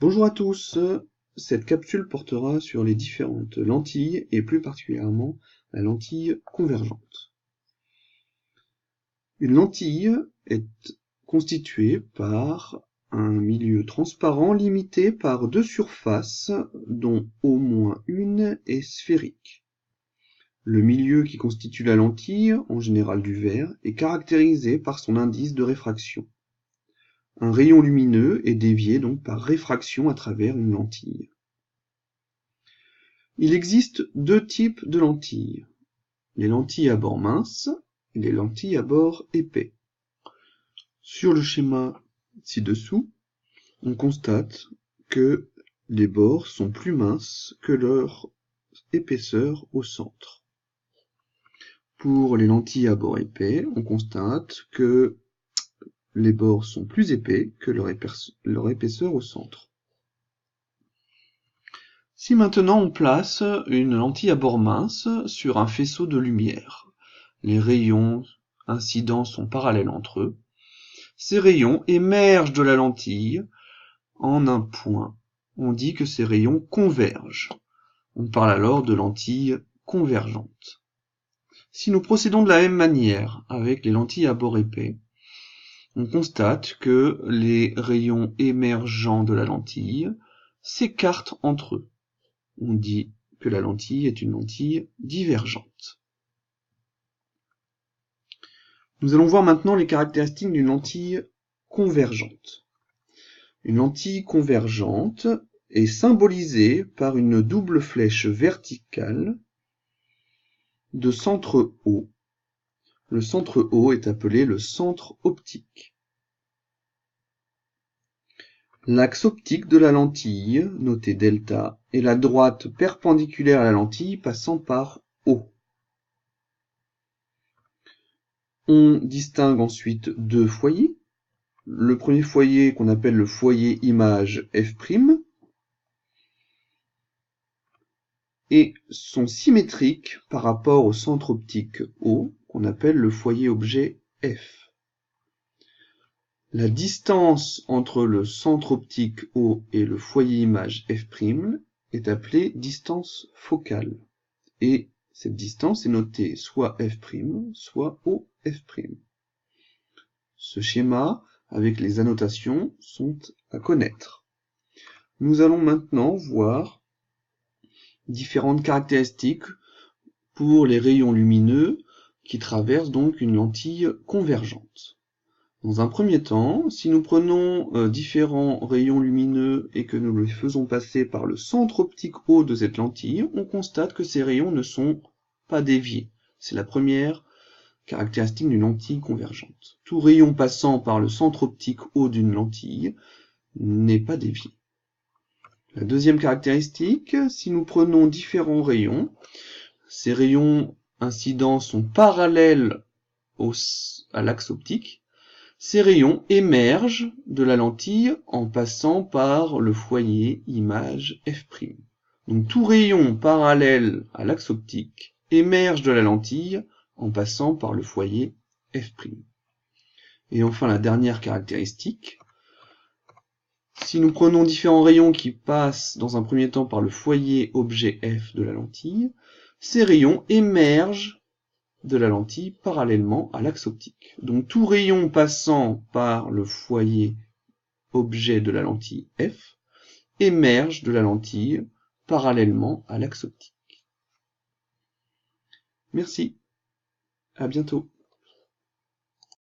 Bonjour à tous, cette capsule portera sur les différentes lentilles et plus particulièrement la lentille convergente. Une lentille est constituée par un milieu transparent limité par deux surfaces dont au moins une est sphérique. Le milieu qui constitue la lentille, en général du verre, est caractérisé par son indice de réfraction. Un rayon lumineux est dévié donc par réfraction à travers une lentille. Il existe deux types de lentilles, les lentilles à bord mince et les lentilles à bord épais. Sur le schéma ci-dessous, on constate que les bords sont plus minces que leur épaisseur au centre. Pour les lentilles à bord épais, on constate que les bords sont plus épais que leur épaisseur au centre. Si maintenant on place une lentille à bord mince sur un faisceau de lumière, les rayons incidents sont parallèles entre eux, ces rayons émergent de la lentille en un point. On dit que ces rayons convergent. On parle alors de lentille convergente. Si nous procédons de la même manière avec les lentilles à bord épais, on constate que les rayons émergeants de la lentille s'écartent entre eux. On dit que la lentille est une lentille divergente. Nous allons voir maintenant les caractéristiques d'une lentille convergente. Une lentille convergente est symbolisée par une double flèche verticale de centre O. Le centre O est appelé le centre optique. L'axe optique de la lentille, noté delta, est la droite perpendiculaire à la lentille passant par O. On distingue ensuite deux foyers. Le premier foyer qu'on appelle le foyer image F', et sont symétriques par rapport au centre optique O, qu'on appelle le foyer objet F. La distance entre le centre optique O et le foyer image F' est appelée distance focale. Et cette distance est notée soit F', soit OF'. Ce schéma, avec les annotations, sont à connaître. Nous allons maintenant voir différentes caractéristiques pour les rayons lumineux qui traversent donc une lentille convergente. Dans un premier temps, si nous prenons différents rayons lumineux et que nous les faisons passer par le centre optique O de cette lentille, on constate que ces rayons ne sont pas déviés. C'est la première caractéristique d'une lentille convergente. Tout rayon passant par le centre optique O d'une lentille n'est pas dévié. La deuxième caractéristique, si nous prenons différents rayons, ces rayons incidents sont parallèles à l'axe optique. Ces rayons émergent de la lentille en passant par le foyer image F'. Donc tout rayon parallèle à l'axe optique émerge de la lentille en passant par le foyer F'. Et enfin la dernière caractéristique, si nous prenons différents rayons qui passent dans un premier temps par le foyer objet F de la lentille, ces rayons émergent de la lentille parallèlement à l'axe optique. Donc tout rayon passant par le foyer objet de la lentille F émerge de la lentille parallèlement à l'axe optique. Merci, à bientôt.